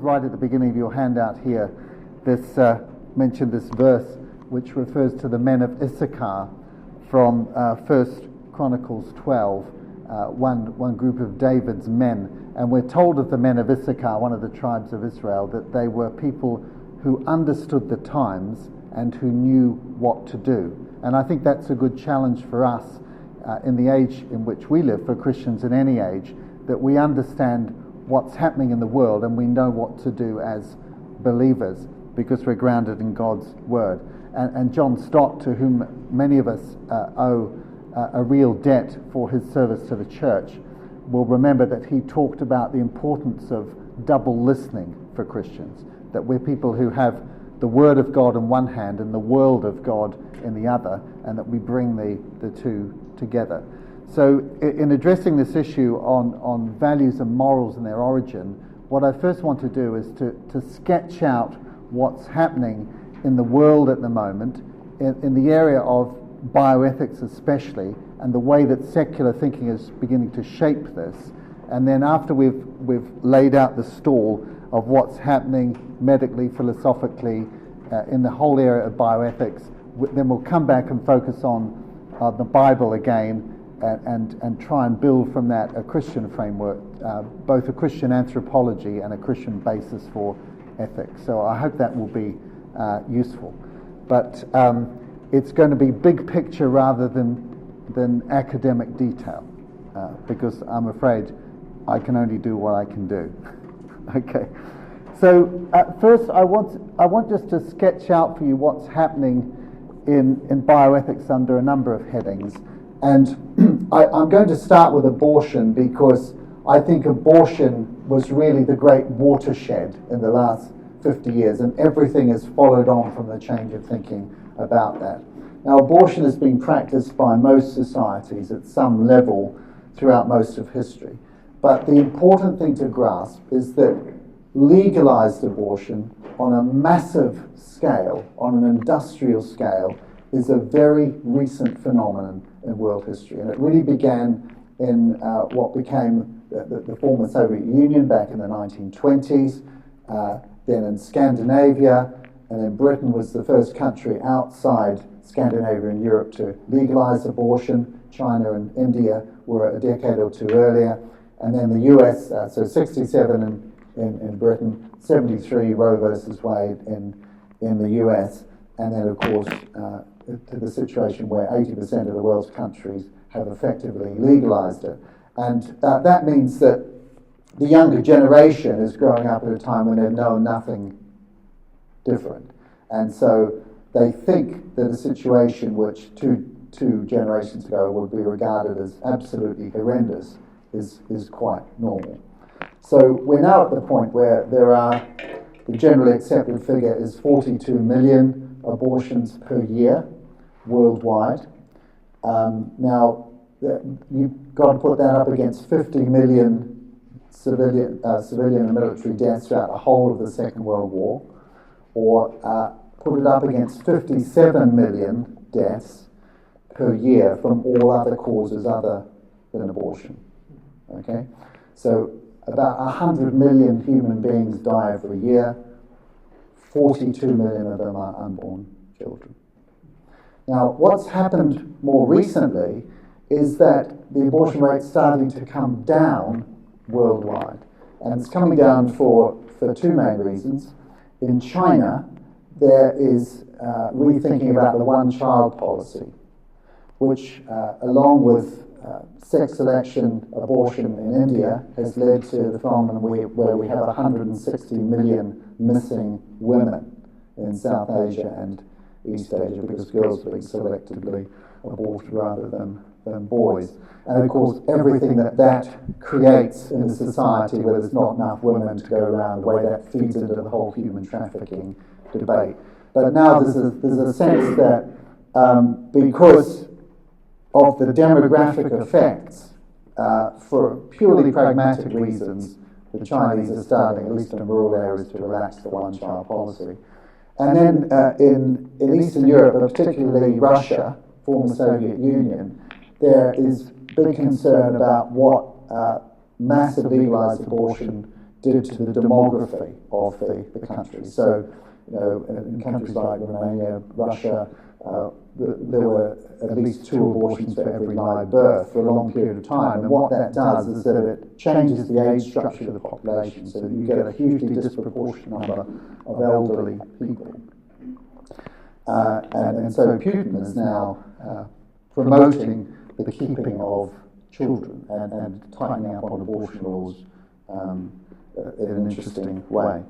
right at the beginning of your handout here, this mentioned this verse which refers to the men of Issachar from 1 Chronicles 12, one group of David's men. And we're told of the men of Issachar, one of the tribes of Israel, that they were people who understood the times and who knew what to do. And I think that's a good challenge for us in the age in which we live, for Christians in any age, that we understand what's happening in the world and we know what to do as believers because we're grounded in God's Word. And John Stott, to whom many of us owe a real debt for his service to the church, will remember that he talked about the importance of double listening for Christians, that we're people who have the Word of God in one hand and the world of God in the other, and that we bring the two together. So in addressing this issue on values and morals and their origin, what I first want to do is to sketch out what's happening in the world at the moment, in the area of bioethics especially, and the way that secular thinking is beginning to shape this. And then after we've laid out the stall of what's happening medically, philosophically, in the whole area of bioethics, then we'll come back and focus on the Bible again, and try and build from that a Christian framework, both a Christian anthropology and a Christian basis for ethics. So I hope that will be useful. But it's going to be big picture rather than academic detail, because I'm afraid I can only do what I can do. Okay. So first I want just to sketch out for you what's happening in bioethics under a number of headings. And I'm going to start with abortion because I think abortion was really the great watershed in the last 50 years, and everything has followed on from the change of thinking about that. Now, abortion has been practiced by most societies at some level throughout most of history. But the important thing to grasp is that legalized abortion on a massive scale, on an industrial scale, is a very recent phenomenon in world history. And it really began in what became the former Soviet Union back in the 1920s, then in Scandinavia, and then Britain was the first country outside Scandinavia and Europe to legalize abortion. China and India were a decade or two earlier. And then the US, so 67 in Britain, 73 Roe versus Wade in the US, and then of course to the situation where 80% of the world's countries have effectively legalized it. And that means that the younger generation is growing up at a time when they've known nothing different. And so they think that a situation which two generations ago would be regarded as absolutely horrendous is quite normal. So we're now at the point where the generally accepted figure is 42 million abortions per year worldwide. Now, you've got to put that up against 50 million civilian and military deaths throughout the whole of the Second World War, or put it up against 57 million deaths per year from all other causes other than abortion. Okay? So about 100 million human beings die every year. 42 million of them are unborn children. Now, what's happened more recently is that the abortion rate's starting to come down worldwide. And it's coming down for two main reasons. In China, there is rethinking about the one-child policy, which, along with sex selection abortion in India, has led to the phenomenon where we have 160 million missing women in South Asia and East Asia because girls are being selectively aborted rather than boys. And of course, everything that creates in a society where there's not enough women to go around, the way that feeds into the whole human trafficking debate. But now there's a sense that because of the demographic effects, for purely pragmatic reasons, the Chinese are starting, at least in rural areas, to relax the one-child policy. And then in Eastern Europe, but particularly Russia, former Soviet Union, there is big concern about what massive legalized abortion did to the demography of the country. So, in countries like Romania, Russia, there were at least 2 abortions for every live birth for a long period of time. And what that does is that it changes the age structure of the population, so that you get a hugely disproportionate number of elderly people. And so Putin is now promoting the keeping of children and tightening up on abortion laws in an interesting way.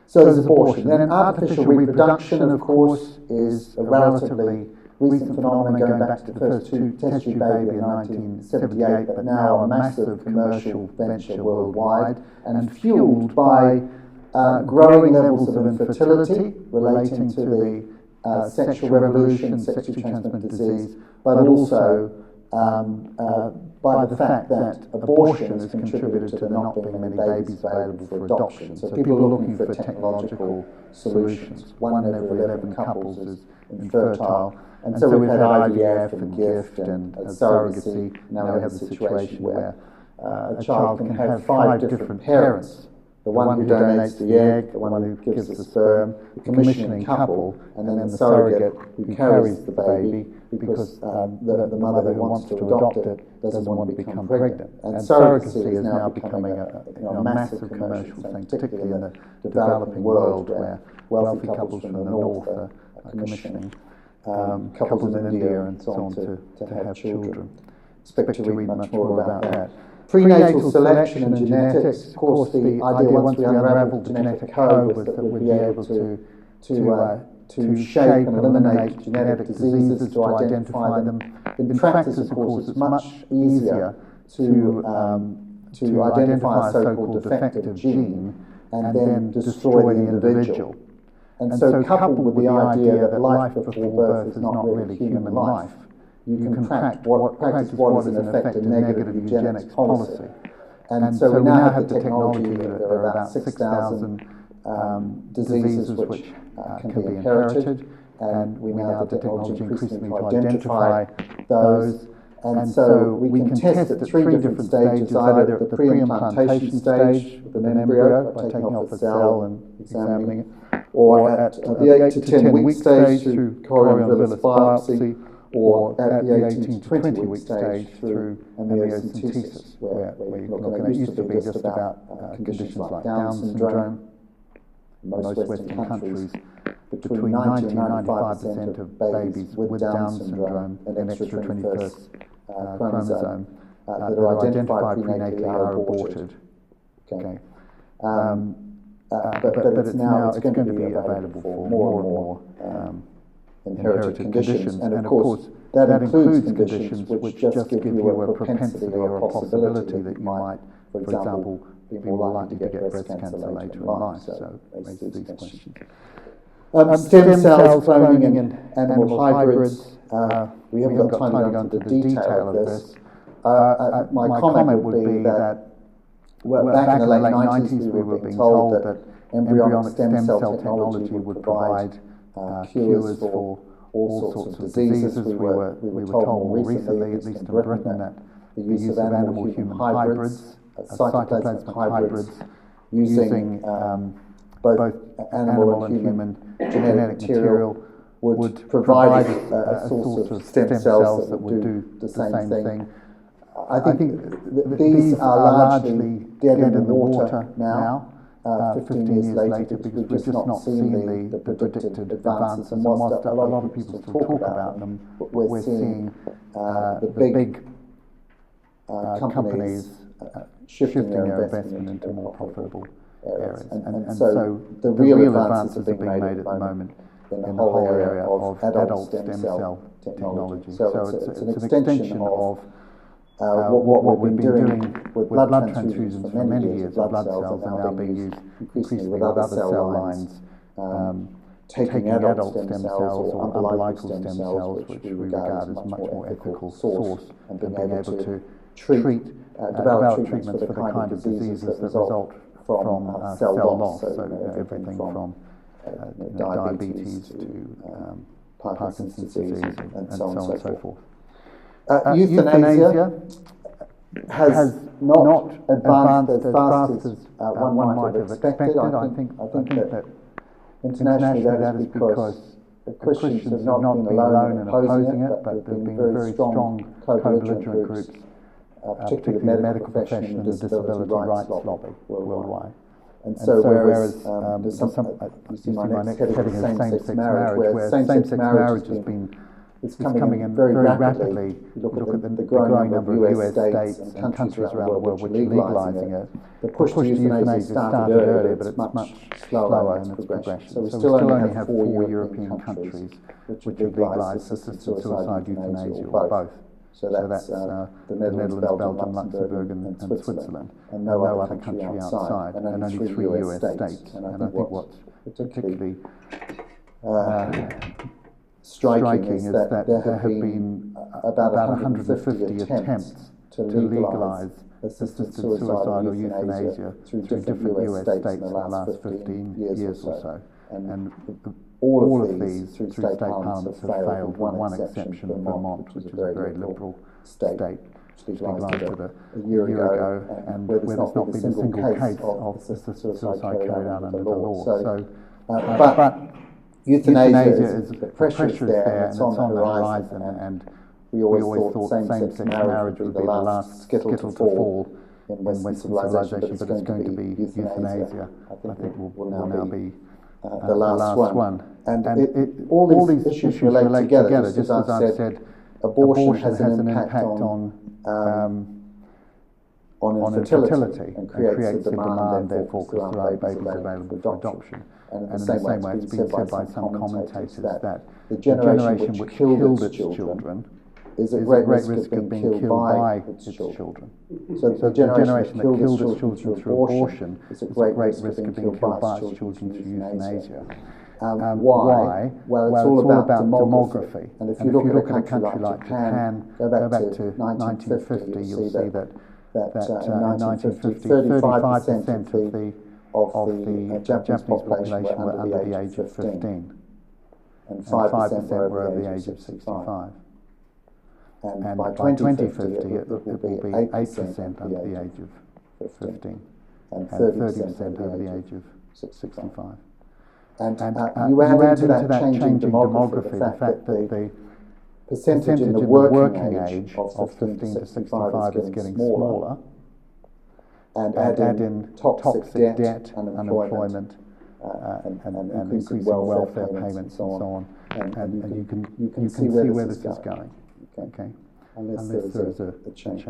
So there's abortion. Then artificial reproduction, of course, is a relatively recent phenomenon going back to the first test tube baby in 1978, but now a massive commercial venture worldwide and fueled by growing levels of infertility relating to the sexual revolution, sexually transmitted disease, but also by the fact that abortion has contributed to there not being many babies available for adoption. So people are looking for technological solutions. 1 in every 11 couples is infertile. And so we've had IVF and gift and surrogacy. Now we have the situation where a child can have 5 different parents. The one who donates the egg, the one who gives the sperm, the commissioning couple, and then the surrogate who carries the baby because the mother who wants to adopt it doesn't want to become pregnant. And surrogacy is now becoming a massive commercial thing, particularly in the developing world where wealthy couples from the north are commissioning couples in India and so on to have children. Expect to read much more about that. Prenatal selection and genetics. Of course, the idea once we unravelled the genetic code was that we'd be able to shape and eliminate genetic diseases, to identify them. In practice, of course, it's much easier to identify a so-called defective gene and then destroy the individual. And so, coupled with the idea that life before birth is not really human life, you can practice what is in effect a negative eugenics policy. And so we now have the technology that there are about 6,000 diseases which can be inherited, and we now have the technology increasingly to identify those. And so we can test at 3 different stages, either at the pre-implantation stage with an embryo by taking off a cell and examining it, or at the 8 to 10 week stage through chorion-villus biopsy, or at the 18 to 20 week stage through amniocentesis, where you can look, and it used to be just about conditions like Down syndrome. In most Western countries, between 90 and 95% of babies with Down syndrome, an extra 21st chromosome, that are identified prenatally are aborted. Okay. But it's going to be available for more and more inherited conditions, and of course that includes conditions which just give you a propensity or a possibility that you might, for example, be more likely to get breast cancer later in life. So it raises these questions. Stem cells, cloning, and animal hybrids. We haven't got time to go into the detail of this. My comment would be that back in the late 90s we were being told that embryonic stem cell technology would provide cures for all sorts of diseases. We were told more recently, at least in Britain, that the use of animal-human hybrids, cytoplasmic hybrids, using both animal and human genetic material would provide a source of stem cells that would do the same thing. I think these are largely dead in the water now. 15 years later, because we've just not seen the predicted advances, and whilst a lot of people still talk about them, we're seeing the big companies shifting their investment into more profitable areas. And so the real advances are being made at the moment in the whole area of adult stem cell technology. So it's an extension of what we've been doing with blood transfusions for many years. Blood cells are now being used increasingly with other cell lines, taking adult stem cells or umbilical stem cells, which we regard as a much more ethical source, and being able to develop treatments for the kind of diseases that result from cell loss. So everything from diabetes to Parkinson's disease and so on and so forth. Euthanasia. has not advanced as fast as one might have expected. I think that internationally that is because the Christians have not been alone in opposing it, but there have been very strong co-belligerent groups, particularly the medical profession and the disability rights lobby worldwide. And so whereas there's you see my next heading is same-sex marriage, where same-sex marriage has been it's coming in very rapidly. You look at the growing number of US states and countries around the world which are legalising it. The push to euthanasia started earlier, but it's much slower in its progression. So we still only have 4 European countries which have legalised assisted suicide, euthanasia, or both. So that's the Netherlands, Belgium, Luxembourg, and Switzerland, and no other country outside, and only 3 US states. And I think what's particularly striking is that there have been about 150 attempts to legalise assisted suicide or euthanasia through different US states in the last 15 years or so. And all of these through state parliaments have failed, with one exception, Vermont, which is a very liberal state, which legalised it a year ago, and where there's not been a single case of assisted suicide carried out under the law. But euthanasia is the pressure is there, and it's on the horizon, and we always thought same-sex marriage would be the last skittle to fall in Western civilization, but it's going to be euthanasia. I think will now be the last one. And all these issues relate together. Just as I've said, abortion has an impact on infertility and creates a demand, therefore, because there are babies available for adoption. And in the same way, it's been said by some commentators that the generation which killed its children is at great risk of being killed by its children. So the generation that killed its children through abortion is at great risk of being killed by its children through euthanasia. Why? Well, it's all about demography. And if you look at a country like Japan, go back to 1950, you'll see that in 1950, 35% of the Japanese population were under the age of 15, and 5% were over the age of 65. And by 2050, it will be 8% under the age of 15, and 30% over the age of 65. And you add into that changing demography the fact that the percentage in the working age of 15 to 65 is getting smaller, and add in toxic debt, unemployment, and increasing welfare payments and so on, and you can see where this is going. Okay, unless there is a change.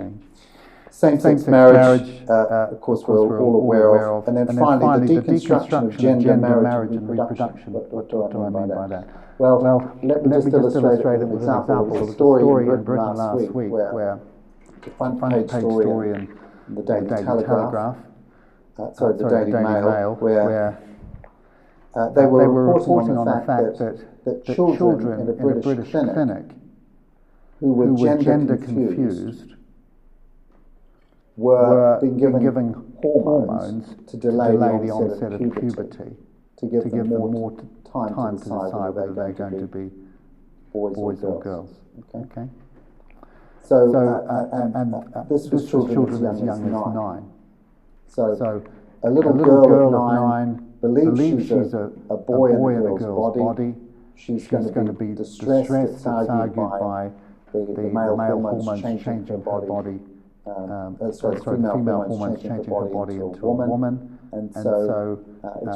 Same-sex marriage, of course, we're all aware of. And then finally, the deconstruction of gender, marriage, and reproduction. What do I mean by that? Well, let me just illustrate it with an example of a story in Britain last week, where the front page story in the Daily Telegraph, the Daily Mail, where they were reporting on the fact that children in a British clinic who were gender confused were being given hormones to delay the onset of puberty, to give them more time to decide whether they're going to be boys or girls. Okay. So this was children as young as 9. So a little girl of 9 believes she's a boy in a girl's body. She's going to be distressed. It's argued by the male hormones changing her body. Female hormones changing her body into a woman, and so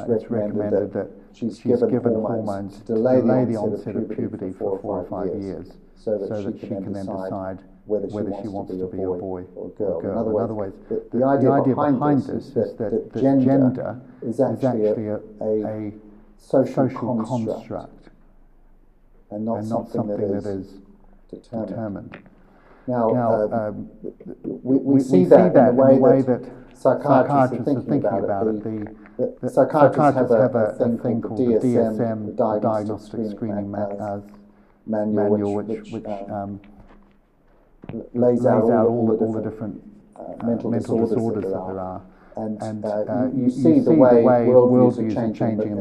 it's recommended that she's given hormones to delay the onset of puberty for 4 or 5 years, so that she can then decide whether she wants to be a boy or a girl. In other words, the idea behind this is that gender is actually a social construct and not something that is determined. Now, we see that in the way that psychiatrists are thinking about it. The psychiatrists have a thing called the DSM, the Diagnostic Screening Manual, which lays out all the different mental disorders that there are. And you see the way worldviews are changing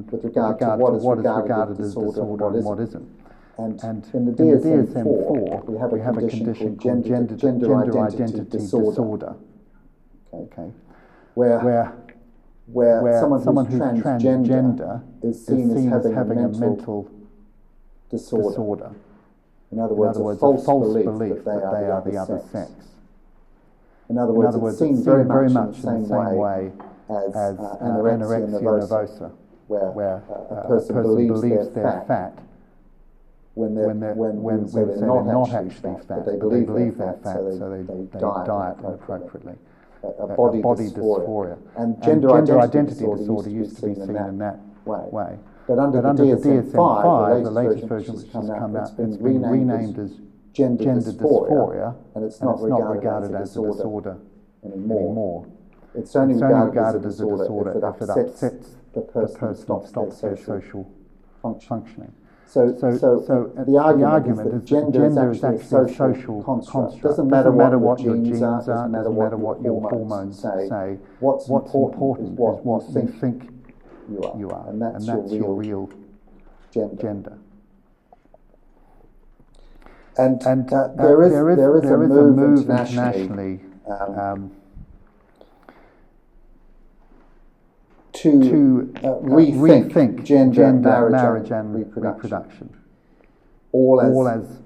with regard to what is regarded as disorder and what isn't. And in the DSM-4, we have a condition called gender identity disorder. Okay. Where someone who's transgender is seen as having a mental disorder. In other words, a false belief that they are the other sex. In other words, it's seen very much in the same way as anorexia nervosa, where a person believes they're fat when we say they're not actually fat, but they believe they're fat, so they diet inappropriately. A body dysphoria. And gender identity disorder used to be seen in that way. But under the DSM-5, the latest version which has come out, it's been renamed as gender dysphoria, and it's not regarded as a disorder anymore. It's only regarded as a disorder if it upsets the person, stops their social functioning. So the argument is that gender is actually a social construct. It doesn't matter what your genes are, doesn't matter what your hormones say. What's important is what you think you are, and that's your real gender. And there is a move internationally to rethink gender, marriage and reproduction. All as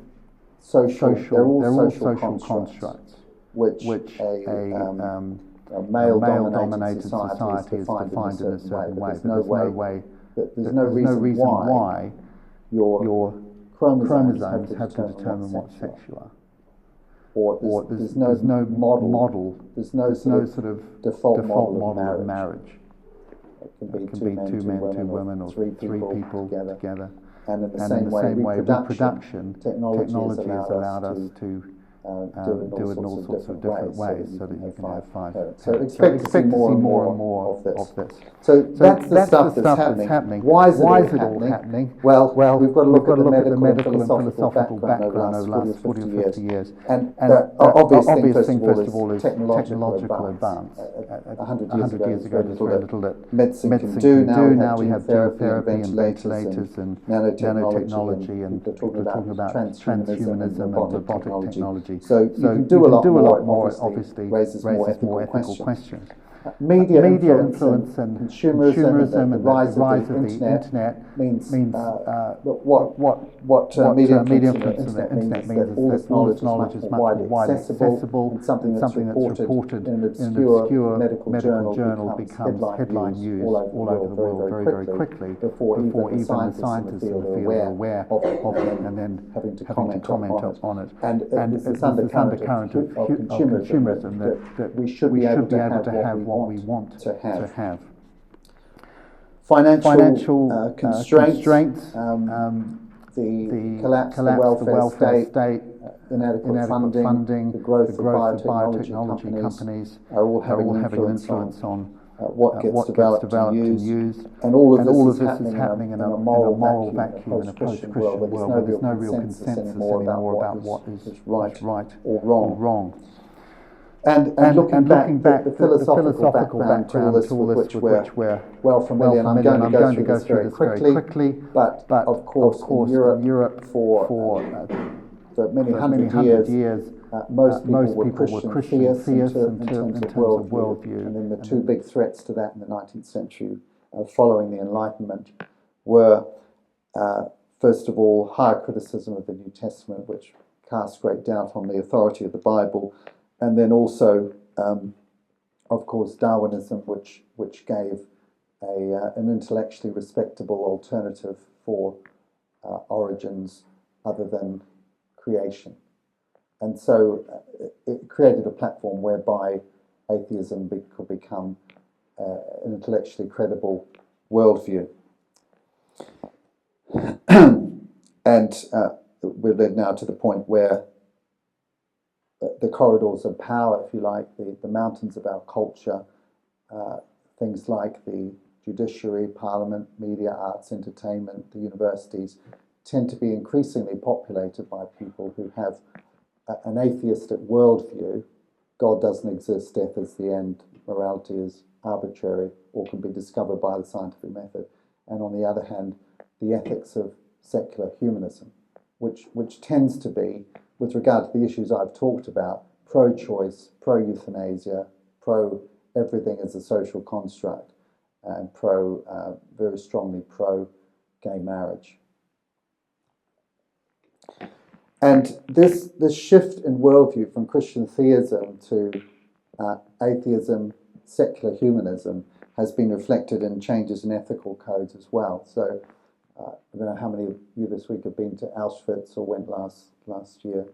social. They're all social constructs, which a male-dominated society is defined in a certain way. There's no reason why your chromosomes have to determine what sex you are. Or there's no model. There's no sort of default model of marriage. It can be two men, two women, or three people together. And in the same way, reproduction technology has allowed us to do it in all sorts of different ways, so that you can have five parents. So expect to see more and more of this. So that's the stuff that's happening. Why is it all happening? Well, we've got to look at the medical and philosophical background over the last 40 or 50 years. And the obvious thing, first of all, is technological advance. 100 years ago, there's very little that medicine can do. Now we have gene therapy and ventilators and nanotechnology, and people are talking about transhumanism and robotic technology. So you can do a lot more, obviously, raises more ethical questions. Media influence and consumerism and the rise of the internet means what media influence and the internet means is that all this knowledge is much more widely accessible, and something that's reported in an obscure medical journal becomes headline news all over the world very quickly before even the scientists in the field are aware of it and then having to comment on it. And it's this undercurrent of consumerism that we should be able to have what we want to have. Financial constraints, the collapse of the welfare state, inadequate funding, the growth of biotechnology companies are all having an influence on what gets developed and used. And all of this is happening in a moral vacuum in a post-Christian world where there's no real consensus anymore about what is right or wrong. And looking back, the philosophical background to all this, with which we're well familiar, and I'm going to go through this very quickly, but of course in Europe for many hundred years, most people were Christian theists in terms of worldview. And then the two big threats to that in the 19th century following the Enlightenment were, first of all, higher criticism of the New Testament, which cast great doubt on the authority of the Bible, and then also, of course, Darwinism, which gave an intellectually respectable alternative for origins other than creation. And so it created a platform whereby atheism could become an intellectually credible worldview. And we're led now to the point where the corridors of power, if you like, the mountains of our culture, things like the judiciary, parliament, media, arts, entertainment, the universities, tend to be increasingly populated by people who have an atheistic worldview. God doesn't exist, death is the end, morality is arbitrary or can be discovered by the scientific method. And on the other hand, the ethics of secular humanism. which tends to be, with regard to the issues I've talked about, pro-choice, pro-euthanasia, pro-everything as a social construct, and very strongly pro-gay marriage. And this shift in worldview from Christian theism to atheism, secular humanism, has been reflected in changes in ethical codes as well. So I don't know how many of you this week have been to Auschwitz or went last year.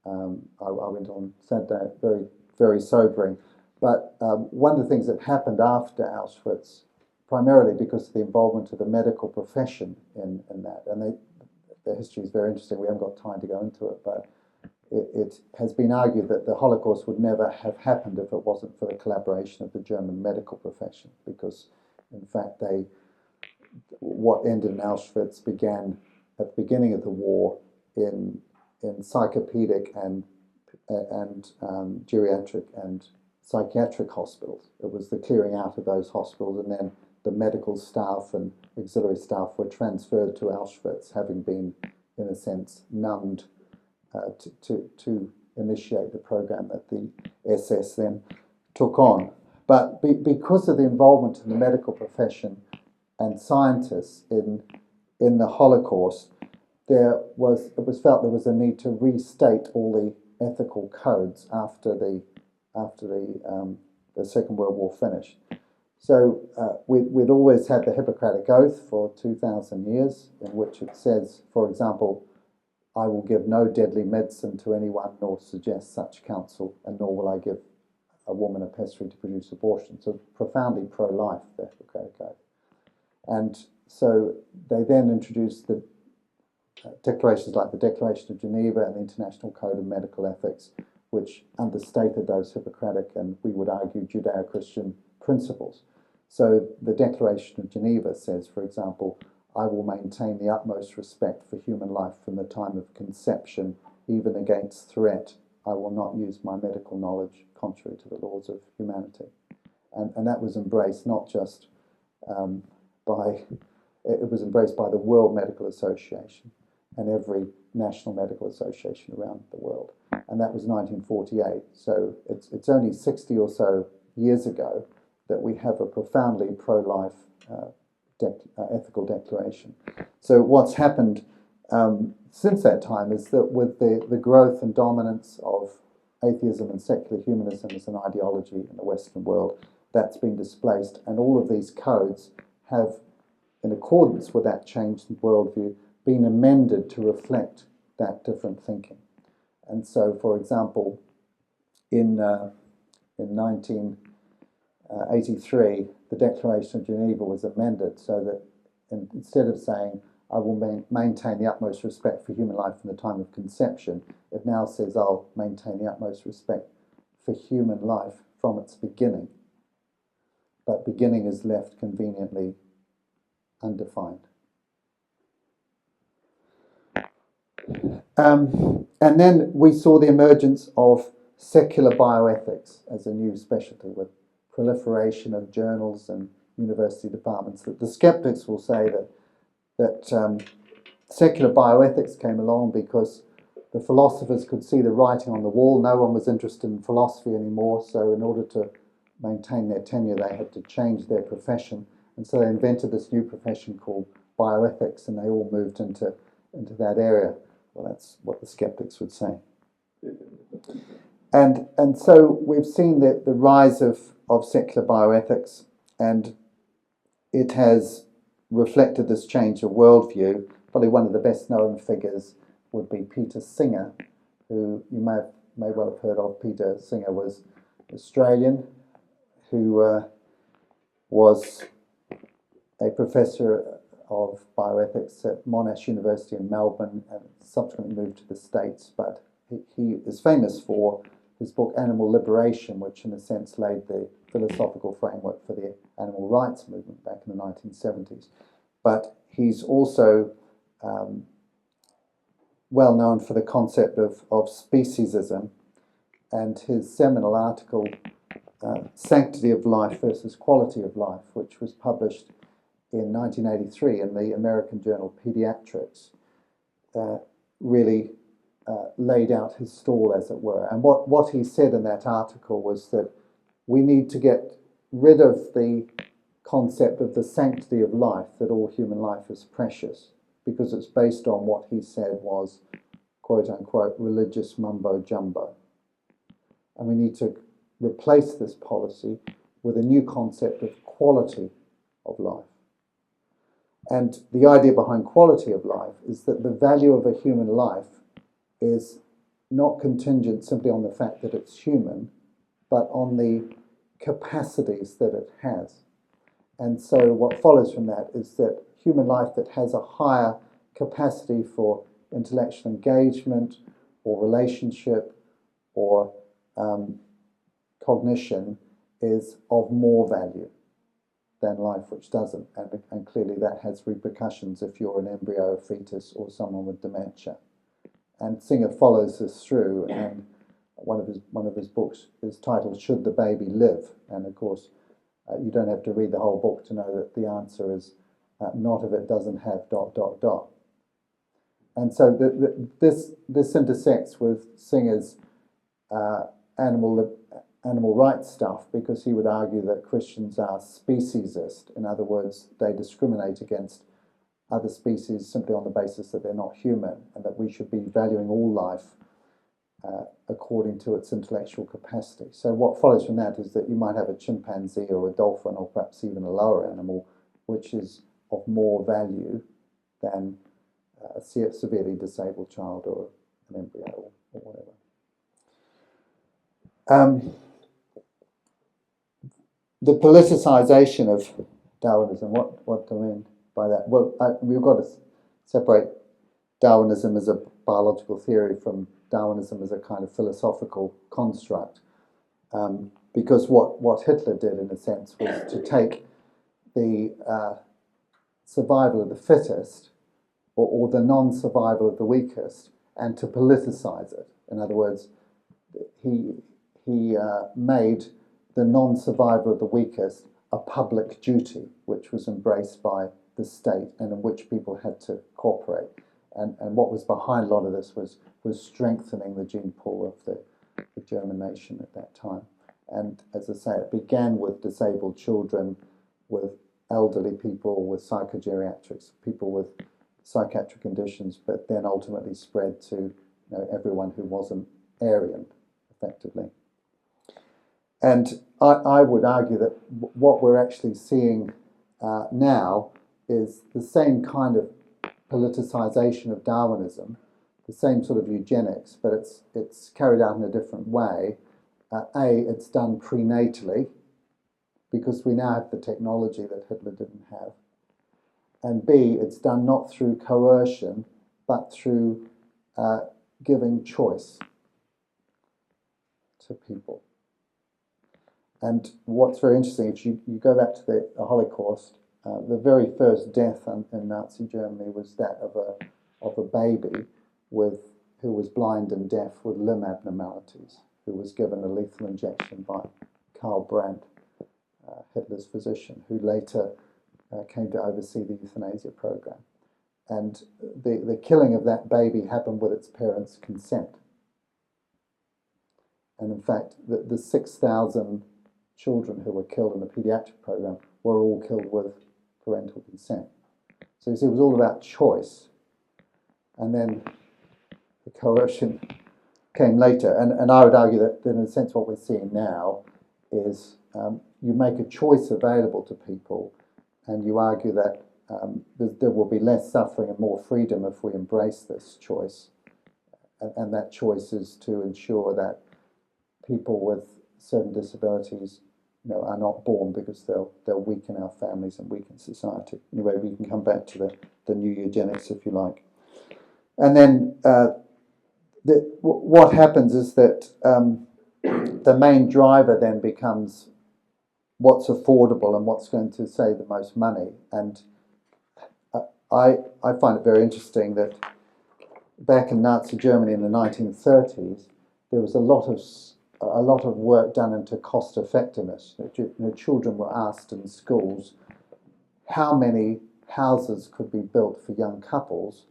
I went on Saturday, very, very sobering. But one of the things that happened after Auschwitz, primarily because of the involvement of the medical profession in that, and the history is very interesting, we haven't got time to go into it, but it has been argued that the Holocaust would never have happened if it wasn't for the collaboration of the German medical profession, because in fact what ended in Auschwitz began at the beginning of the war in psychopedic and geriatric and psychiatric hospitals. It was the clearing out of those hospitals, and then the medical staff and auxiliary staff were transferred to Auschwitz, having been, in a sense, numbed to initiate the program that the SS then took on. But because of the involvement of the medical profession and scientists in the Holocaust, it was felt there was a need to restate all the ethical codes after the Second World War finished. So we'd always had the Hippocratic Oath for 2,000 years, in which it says, for example, I will give no deadly medicine to anyone, nor suggest such counsel, and nor will I give a woman a pessary to produce abortion. So profoundly pro-life, the Hippocratic Oath. And so they then introduced the declarations like the Declaration of Geneva and the International Code of Medical Ethics, which understated those Hippocratic and, we would argue, Judeo-Christian principles. So the Declaration of Geneva says, for example, I will maintain the utmost respect for human life from the time of conception, even against threat. I will not use my medical knowledge contrary to the laws of humanity. And that was embraced not just it was embraced by the World Medical Association and every national medical association around the world. And that was 1948. So it's only 60 or so years ago that we have a profoundly pro-life ethical declaration. So what's happened since that time is that with the growth and dominance of atheism and secular humanism as an ideology in the Western world, that's been displaced, and all of these codes have, in accordance with that changed worldview, been amended to reflect that different thinking. And so, for example, in 1983, the Declaration of Geneva was amended so that instead of saying, I will maintain the utmost respect for human life from the time of conception, it now says, I'll maintain the utmost respect for human life from its beginning. But beginning is left conveniently undefined. And then we saw the emergence of secular bioethics as a new specialty, with proliferation of journals and university departments. That the skeptics will say that secular bioethics came along because the philosophers could see the writing on the wall. No one was interested in philosophy anymore, so in order to maintain their tenure, they had to change their profession. And so they invented this new profession called bioethics, and they all moved into that area. Well, that's what the skeptics would say. And so we've seen the rise of secular bioethics, and it has reflected this change of worldview. Probably one of the best known figures would be Peter Singer, who you may well have heard of. Peter Singer was Australian, who was a professor of bioethics at Monash University in Melbourne, and subsequently moved to the States. But he is famous for his book Animal Liberation, which in a sense laid the philosophical framework for the animal rights movement back in the 1970s. But he's also well known for the concept of speciesism, and his seminal article, Sanctity of Life versus Quality of Life, which was published in 1983 in the American journal Pediatrics, really laid out his stall, as it were. And what he said in that article was that we need to get rid of the concept of the sanctity of life, that all human life is precious, because it's based on what he said was, quote unquote, religious mumbo jumbo. And we need to replace this policy with a new concept of quality of life. And the idea behind quality of life is that the value of a human life is not contingent simply on the fact that it's human, but on the capacities that it has. And so what follows from that is that human life that has a higher capacity for intellectual engagement or relationship or cognition is of more value than life which doesn't. And clearly that has repercussions if you're an embryo, a fetus, or someone with dementia. And Singer follows this through, and one of his books is titled "Should the Baby Live?" And of course, you don't have to read the whole book to know that the answer is not if it doesn't have ... And so this intersects with Singer's animal rights stuff, because he would argue that Christians are speciesist. In other words, they discriminate against other species simply on the basis that they're not human, and that we should be valuing all life according to its intellectual capacity. So what follows from that is that you might have a chimpanzee or a dolphin, or perhaps even a lower animal, which is of more value than a severely disabled child or an embryo or whatever. The politicization of Darwinism, what do I mean by that? Well, we've got to separate Darwinism as a biological theory from Darwinism as a kind of philosophical construct, because what Hitler did, in a sense, was to take the survival of the fittest, or the non-survival of the weakest, and to politicize it. In other words, he made the non-survival of the weakest a public duty, which was embraced by the state and in which people had to cooperate. And what was behind a lot of this was strengthening the gene pool of the German nation at that time. And as I say, it began with disabled children, with elderly people, with psychogeriatrics, people with psychiatric conditions, but then ultimately spread to everyone who wasn't Aryan, effectively. And I would argue that what we're actually seeing now is the same kind of politicization of Darwinism, the same sort of eugenics, but it's carried out in a different way. It's done prenatally, because we now have the technology that Hitler didn't have. And B, it's done not through coercion, but through giving choice to people. And what's very interesting, if you go back to the Holocaust, the very first death in Nazi Germany was that of a baby who was blind and deaf with limb abnormalities, who was given a lethal injection by Karl Brandt, Hitler's physician, who later came to oversee the euthanasia program. And the killing of that baby happened with its parents' consent. And in fact, the 6,000 children who were killed in the pediatric program were all killed with parental consent. So you see, it was all about choice. And then the coercion came later. And I would argue that in a sense what we're seeing now is you make a choice available to people, and you argue that there will be less suffering and more freedom if we embrace this choice. And that choice is to ensure that people with certain disabilities are not born, because they'll weaken our families and weaken society. Anyway, we can come back to the new eugenics if you like. And then what happens is that the main driver then becomes what's affordable and what's going to save the most money. And I find it very interesting that back in Nazi Germany in the 1930s, there was a lot of work done into cost effectiveness. Children were asked in schools how many houses could be built for young couples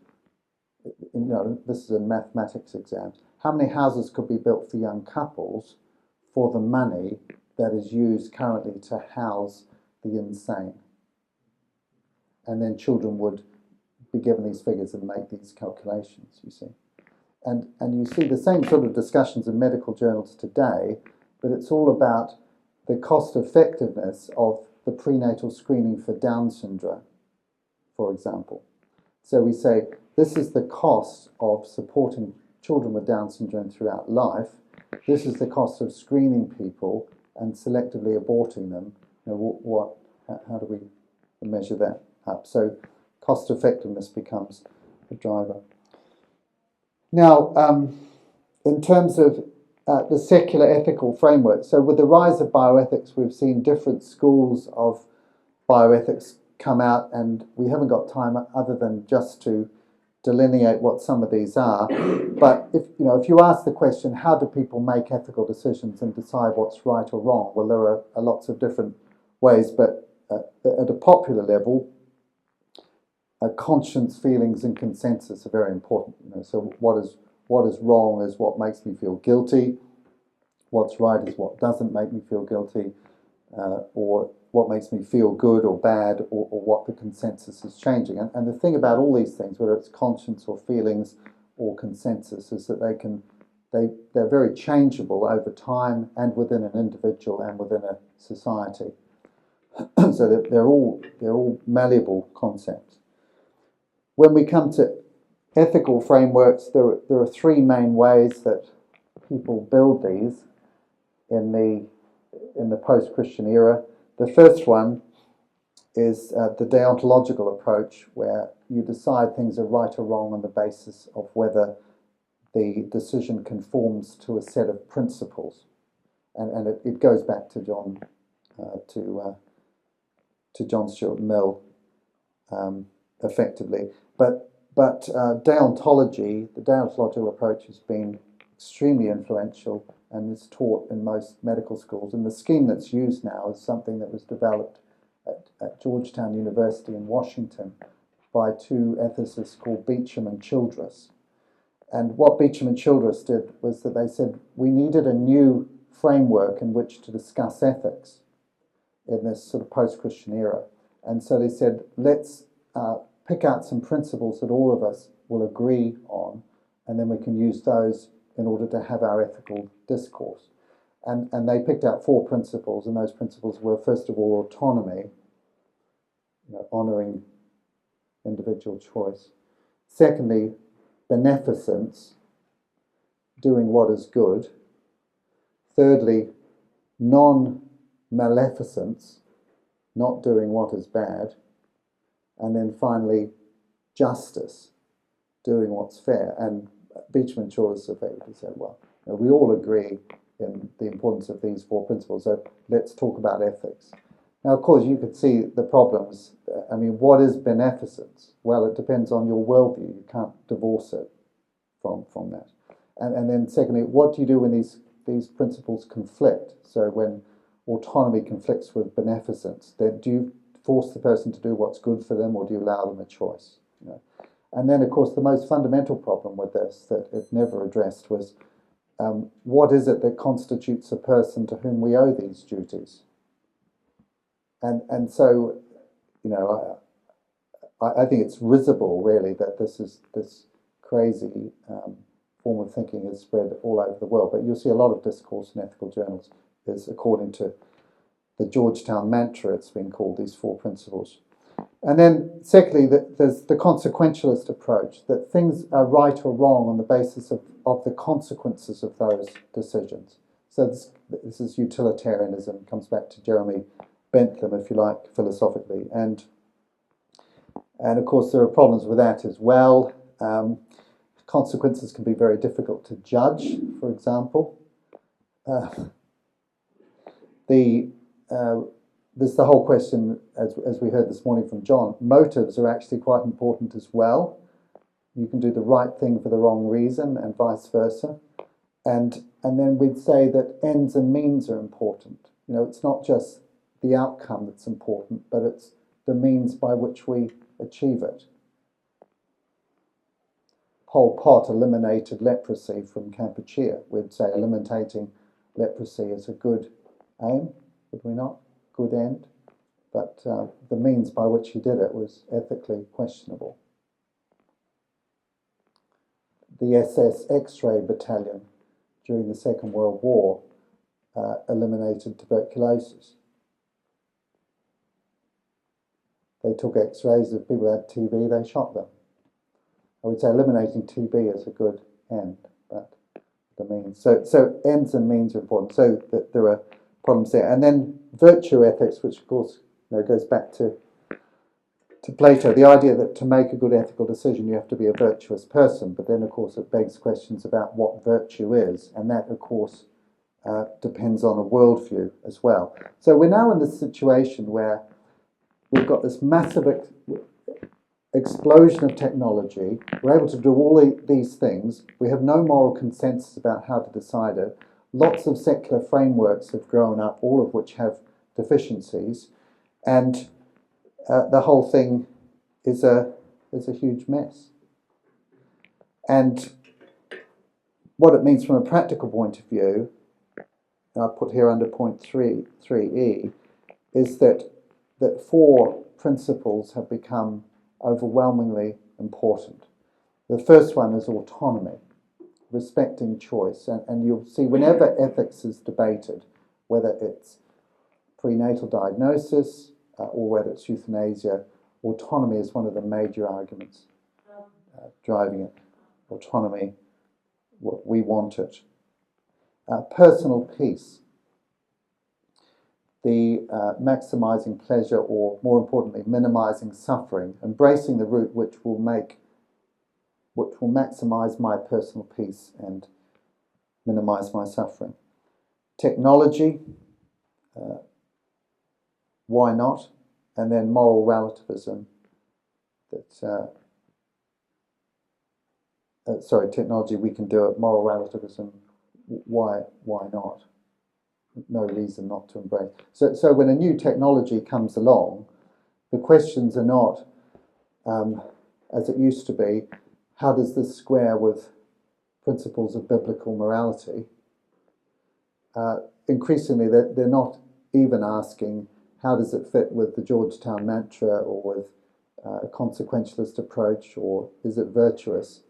this is a mathematics exam, how many houses could be built for young couples for the money that is used currently to house the insane? And then children would be given these figures and make these calculations, you see. And you see the same sort of discussions in medical journals today, but it's all about the cost effectiveness of the prenatal screening for Down syndrome, for example. So we say, this is the cost of supporting children with Down syndrome throughout life. This is the cost of screening people and selectively aborting them. How do we measure that up? So cost effectiveness becomes a driver. Now, in terms of the secular ethical framework, so with the rise of bioethics, we've seen different schools of bioethics come out, and we haven't got time other than just to delineate what some of these are. But if you ask the question, how do people make ethical decisions and decide what's right or wrong? Well, there are lots of different ways, but at a popular level, conscience, feelings, and consensus are very important. So what is wrong is what makes me feel guilty. What's right is what doesn't make me feel guilty, or what makes me feel good or bad, or what the consensus is changing. And the thing about all these things, whether it's conscience or feelings or consensus, is that they're very changeable over time and within an individual and within a society. So that they're all malleable concepts. When we come to ethical frameworks, there are three main ways that people build these in the post-Christian era. The first one is the deontological approach, where you decide things are right or wrong on the basis of whether the decision conforms to a set of principles, and it goes back to John Stuart Mill, effectively. But deontology, the deontological approach, has been extremely influential and is taught in most medical schools. And the scheme that's used now is something that was developed at Georgetown University in Washington by two ethicists called Beecham and Childress. And what Beecham and Childress did was that they said we needed a new framework in which to discuss ethics in this sort of post-Christian era. And so they said, let's pick out some principles that all of us will agree on, and then we can use those in order to have our ethical discourse. And they picked out 4 principles, and those principles were, first of all, autonomy, honouring individual choice. Secondly, beneficence, doing what is good. Thirdly, non-maleficence, not doing what is bad. And then finally, justice, doing what's fair. And Beecham and Childress effectively said, well, we all agree in the importance of these 4 principles, so let's talk about ethics. Now, of course, you could see the problems. I mean, what is beneficence? Well, it depends on your worldview. You can't divorce it from that. And then secondly, what do you do when these principles conflict? So when autonomy conflicts with beneficence, then do you force the person to do what's good for them, or do you allow them a choice? And then, of course, the most fundamental problem with this that it never addressed was what is it that constitutes a person to whom we owe these duties? And so, I think it's risible, really, that this crazy form of thinking is spread all over the world. But you'll see a lot of discourse in ethical journals is according to the Georgetown mantra, it's been called, these 4 principles. And then, secondly, there's the consequentialist approach, that things are right or wrong on the basis of the consequences of those decisions. So this is utilitarianism, comes back to Jeremy Bentham, if you like, philosophically. And of course, there are problems with that as well. Consequences can be very difficult to judge, for example. There's the whole question, as we heard this morning from John, motives are actually quite important as well. You can do the right thing for the wrong reason, and vice versa. And then we'd say that ends and means are important. It's not just the outcome that's important, but it's the means by which we achieve it. Pol Pot eliminated leprosy from Kampuchea. We'd say eliminating leprosy is a good aim, would we not? Good end. But the means by which he did it was ethically questionable. The SS X-ray battalion during the Second World War eliminated tuberculosis. They took X-rays. If people had TB, they shot them. I would say eliminating TB is a good end, but the means. So ends and means are important. So that there are problems there. And then virtue ethics, which of course goes back to Plato, the idea that to make a good ethical decision you have to be a virtuous person, but then of course it begs questions about what virtue is, and that of course depends on a worldview as well. So we're now in this situation where we've got this massive explosion of technology. We're able to do all these things. We have no moral consensus about how to decide it. Lots of secular frameworks have grown up, all of which have deficiencies, and the whole thing is a huge mess. And what it means from a practical point of view, and I put here under point 3e, is that four principles have become overwhelmingly important. The first one is autonomy, respecting choice. And you'll see whenever ethics is debated, whether it's prenatal diagnosis or whether it's euthanasia, autonomy is one of the major arguments driving it. Autonomy, we want it. Personal peace, the maximizing pleasure, or more importantly, minimizing suffering, embracing the route which will maximize my personal peace and minimize my suffering. Technology, why not? And then moral relativism, technology, we can do it. Moral relativism, why not? No reason not to embrace. So when a new technology comes along, the questions are not, as it used to be, how does this square with principles of biblical morality? Increasingly, they're not even asking, how does it fit with the Georgetown mantra, or with a consequentialist approach, or is it virtuous?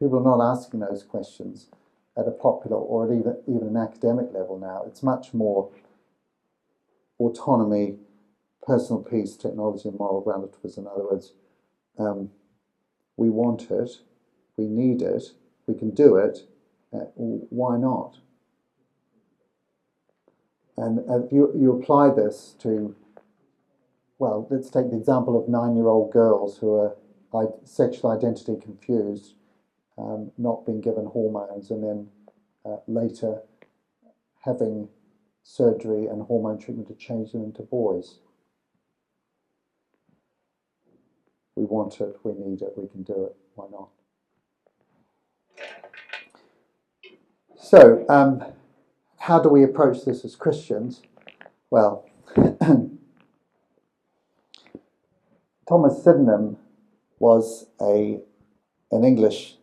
People are not asking those questions at a popular or at even an academic level now. It's much more autonomy, personal peace, technology, and moral relativism. In other words, we want it, we need it, we can do it, why not? And if you apply this to, well, let's take the example of 9-year-old girls who are sexual identity confused, not being given hormones, and then later having surgery and hormone treatment to change them into boys. We want it, we need it, we can do it, why not? So, how do we approach this as Christians? Well, Thomas Sydenham was an English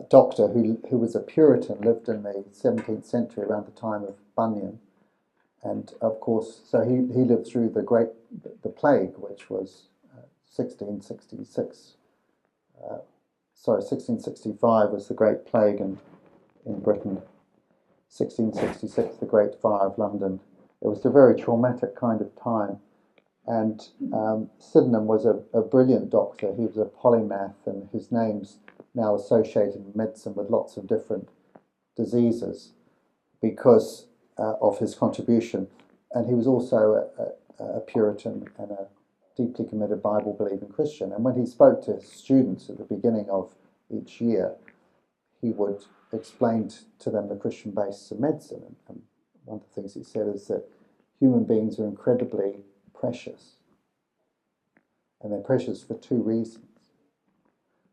doctor who was a Puritan, lived in the 17th century around the time of Bunyan, and of course, so he lived through the plague, which was 1666. 1665 was the Great Plague in Britain. 1666, the Great Fire of London. It was a very traumatic kind of time. And Sydenham was a brilliant doctor. He was a polymath, and his name's now associated in medicine with lots of different diseases because of his contribution. And he was also a Puritan and a deeply committed Bible-believing Christian. And when he spoke to his students at the beginning of each year, he would explain to them the Christian basis of medicine. And one of the things he said is that human beings are incredibly precious. And they're precious for two reasons.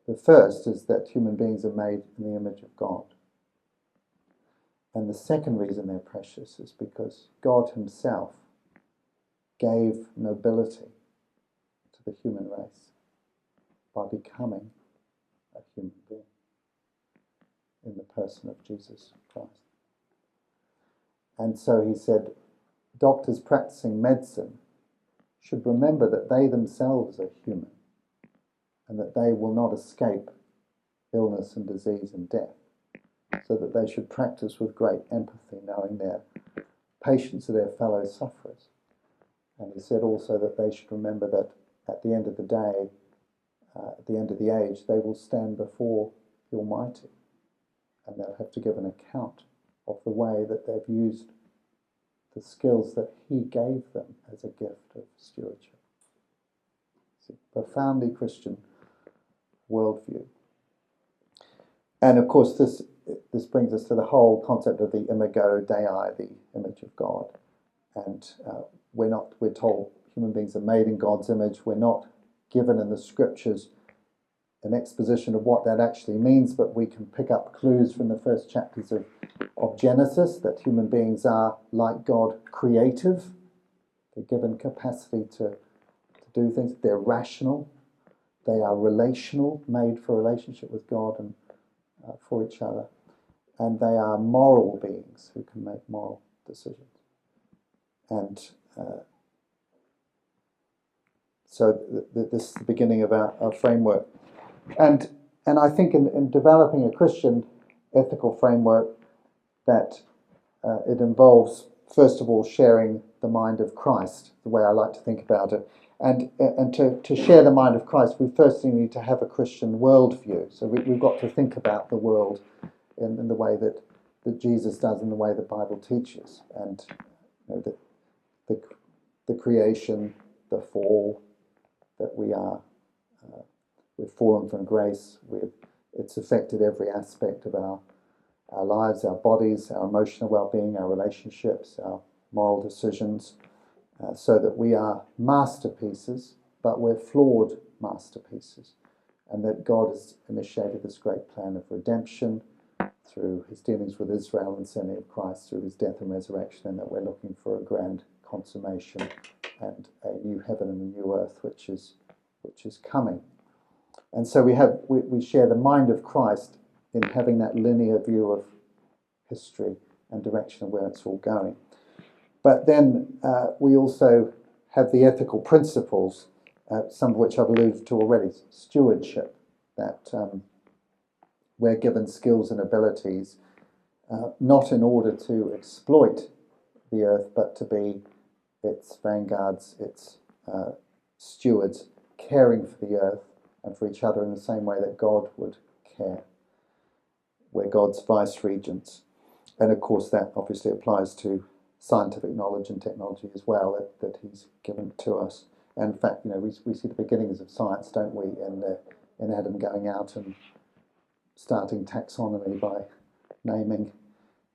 The first is that human beings are made in the image of God. And the second reason they're precious is because God himself gave nobility to the human race by becoming a human being. in the person of Jesus Christ. And so he said, doctors practicing medicine should remember that they themselves are human and that they will not escape illness and disease and death, so that they should practice with great empathy, knowing their patients are their fellow sufferers. And he said also that they should remember that at the end of the day, at the end of the age, they will stand before the Almighty, and they'll have to give an account of the way that they've used the skills that he gave them as a gift of stewardship. It's a profoundly Christian worldview. And of course, this brings us to the whole concept of the imago Dei, the image of God. And we're told human beings are made in God's image. We're not given in the scriptures an exposition of what that actually means, but we can pick up clues from the first chapters of Genesis that human beings are, like God, creative. They're given capacity to do things. They're rational. They are relational, made for relationship with God and for each other. And they are moral beings who can make moral decisions. And so this is the beginning of our framework. And I think in developing a Christian ethical framework, that it involves, first of all, sharing the mind of Christ, the way I like to think about it. And to share the mind of Christ, we firstly need to have a Christian worldview. So we've got to think about the world in the way that Jesus does, in the way the Bible teaches. And the creation, the fall, that we are, we've fallen from grace. It's affected every aspect of our lives, our bodies, our emotional well-being, our relationships, our moral decisions, so that we are masterpieces, but we're flawed masterpieces, and that God has initiated this great plan of redemption through his dealings with Israel and sending of Christ through his death and resurrection, and that we're looking for a grand consummation and a new heaven and a new earth which is coming. And so we share the mind of Christ in having that linear view of history and direction of where it's all going. But then we also have the ethical principles, some of which I've alluded to already. Stewardship, that we're given skills and abilities, not in order to exploit the earth, but to be its vanguards, its stewards, caring for the earth and for each other in the same way that God would care. We're God's vice regents. And of course that obviously applies to scientific knowledge and technology as well, that he's given to us. And in fact, we see the beginnings of science, don't we, in Adam going out and starting taxonomy by naming,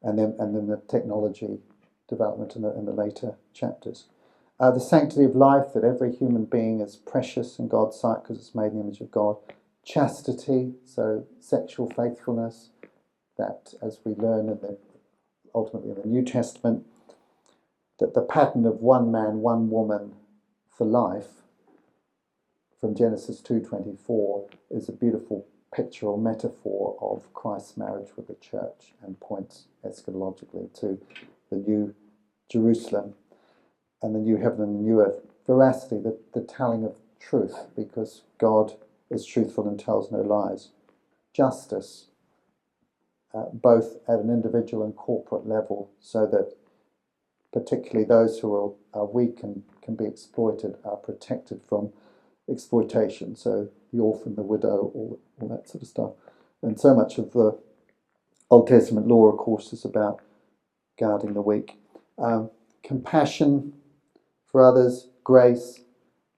and then the technology development in the later chapters. The sanctity of life, that every human being is precious in God's sight because it's made in the image of God. Chastity, so sexual faithfulness, that as we learn ultimately in the New Testament, that the pattern of one man, one woman for life from Genesis 2:24 is a beautiful picture or metaphor of Christ's marriage with the church, and points eschatologically to the new Jerusalem and the new heaven and the new earth. Veracity, the telling of truth, because God is truthful and tells no lies. Justice, both at an individual and corporate level, so that particularly those who are weak and can be exploited are protected from exploitation. So the orphan, the widow, all that sort of stuff. And so much of the Old Testament law, of course, is about guarding the weak. Compassion for others, grace,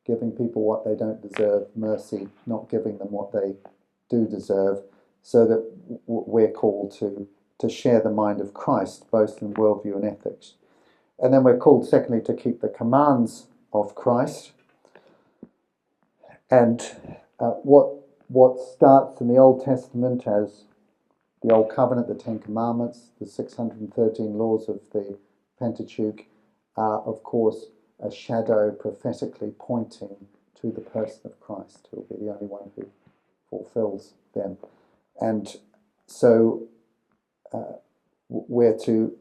giving people what they don't deserve, mercy, not giving them what they do deserve, so that we're called to share the mind of Christ, both in worldview and ethics. And then we're called, secondly, to keep the commands of Christ. And what starts in the Old Testament as the Old Covenant, the Ten Commandments, the 613 laws of the Pentateuch, are, of course, a shadow prophetically pointing to the person of Christ, who will be the only one who fulfills them. And so we're to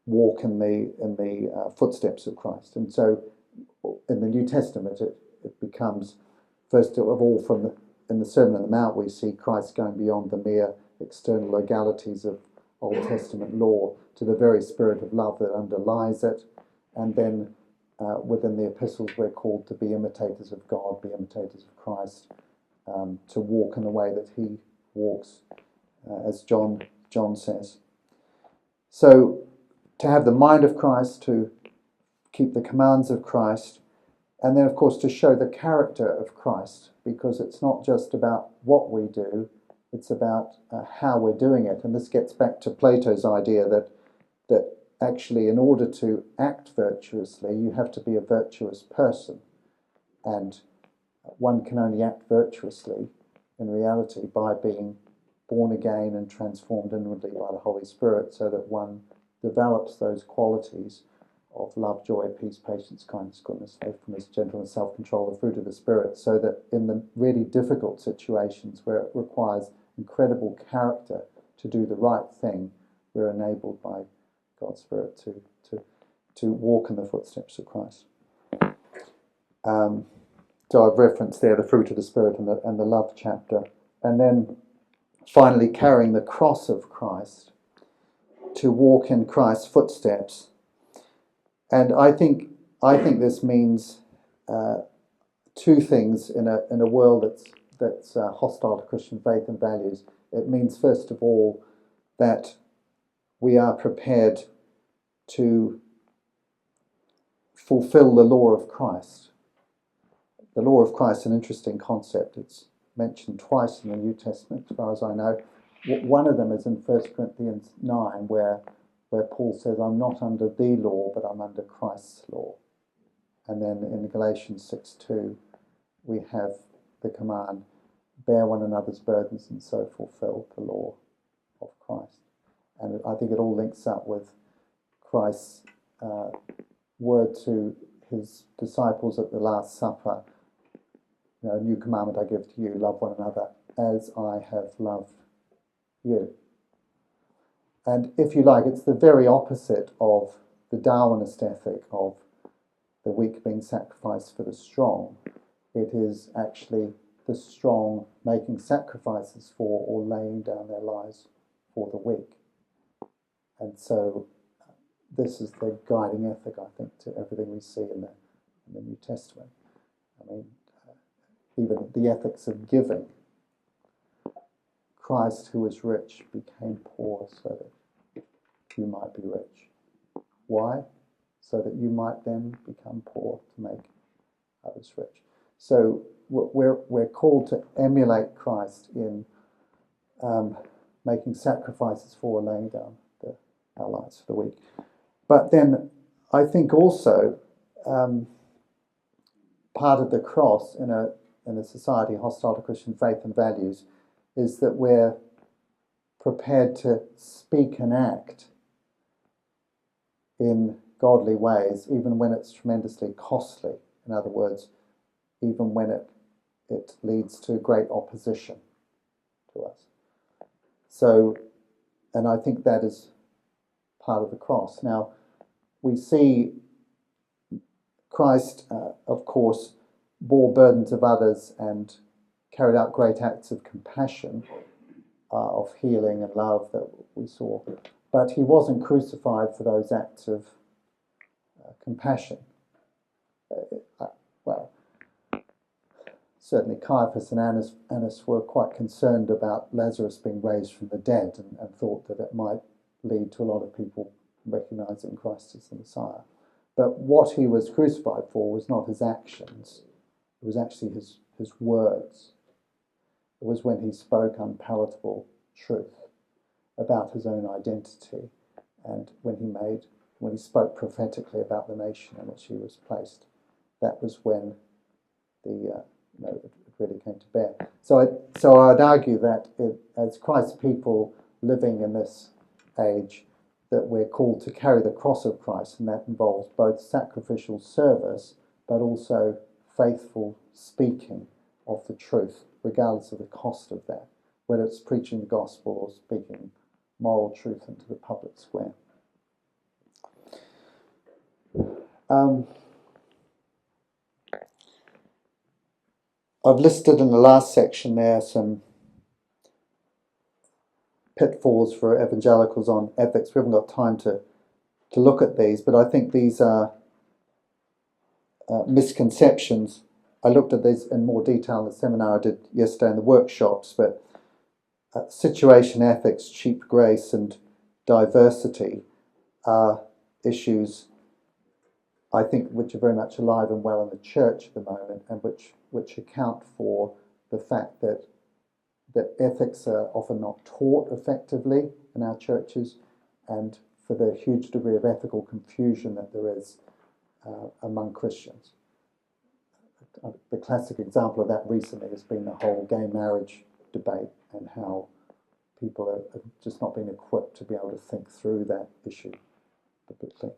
walk in the footsteps of Christ. And so in the New Testament it becomes, first of all, in the Sermon on the Mount we see Christ going beyond the mere external legalities of Old Testament law to the very spirit of love that underlies it. And then within the epistles we're called to be imitators of God, be imitators of Christ, to walk in the way that he walks, as John says. So to have the mind of Christ, to keep the commands of Christ, and then of course to show the character of Christ, because it's not just about what we do, it's about how we're doing it. And this gets back to Plato's idea that actually in order to act virtuously you have to be a virtuous person, and one can only act virtuously in reality by being born again and transformed inwardly by the Holy Spirit, so that one develops those qualities of love, joy, peace, patience, kindness, goodness, faithfulness, gentleness, self-control, the fruit of the Spirit, so that in the really difficult situations where it requires incredible character to do the right thing, we're enabled by God's Spirit to walk in the footsteps of Christ. So I've referenced there the fruit of the Spirit and the love chapter. And then finally carrying the cross of Christ, to walk in Christ's footsteps. And I think this means two things in a world that's hostile to Christian faith and values. It means, first of all, that we are prepared to fulfill the law of Christ. The law of Christ is an interesting concept. It's mentioned twice in the New Testament, as far as I know. One of them is in 1 Corinthians 9, where Paul says, I'm not under the law, but I'm under Christ's law. And then in Galatians 6:2, we have the command, bear one another's burdens and so fulfill the law of Christ. And I think it all links up with Christ's word to his disciples at the Last Supper. A new commandment I give to you, love one another as I have loved you. And if you like, it's the very opposite of the Darwinist ethic of the weak being sacrificed for the strong. It is actually the strong making sacrifices for or laying down their lives for the weak. And so this is the guiding ethic, I think, to everything we see in the New Testament. I mean, even the ethics of giving. Christ, who was rich, became poor so that you might be rich. Why? So that you might then become poor to make others rich. So we're called to emulate Christ in making sacrifices for, laying down our lives for the weak. But then I think also part of the cross in a society hostile to Christian faith and values is that we're prepared to speak and act in godly ways, even when it's tremendously costly. In other words, even when it leads to great opposition to us. So, and I think that is part of the cross. Now, we see Christ, of course, bore burdens of others and carried out great acts of compassion, of healing and love that we saw. But he wasn't crucified for those acts of compassion. Well, certainly Caiaphas and Annas were quite concerned about Lazarus being raised from the dead and thought that it might lead to a lot of people recognizing Christ as the Messiah. But what he was crucified for was not his actions. It was actually his words. It was when he spoke unpalatable truth about his own identity, and when he spoke prophetically about the nation in which he was placed. That was when it really came to bear. So I'd argue that as Christ's people living in this age, that we're called to carry the cross of Christ, and that involves both sacrificial service, but also faithful speaking of the truth, regardless of the cost of that, whether it's preaching the gospel or speaking moral truth into the public square. I've listed in the last section there some pitfalls for evangelicals on ethics. We haven't got time to look at these, but I think these are misconceptions. I looked at these in more detail in the seminar I did yesterday in the workshops, but situation ethics, cheap grace, and diversity are issues, I think, which are very much alive and well in the church at the moment, and which account for the fact that ethics are often not taught effectively in our churches, and for the huge degree of ethical confusion that there is among Christians. The classic example of that recently has been the whole gay marriage debate, and how people are just not being equipped to be able to think through that issue biblically.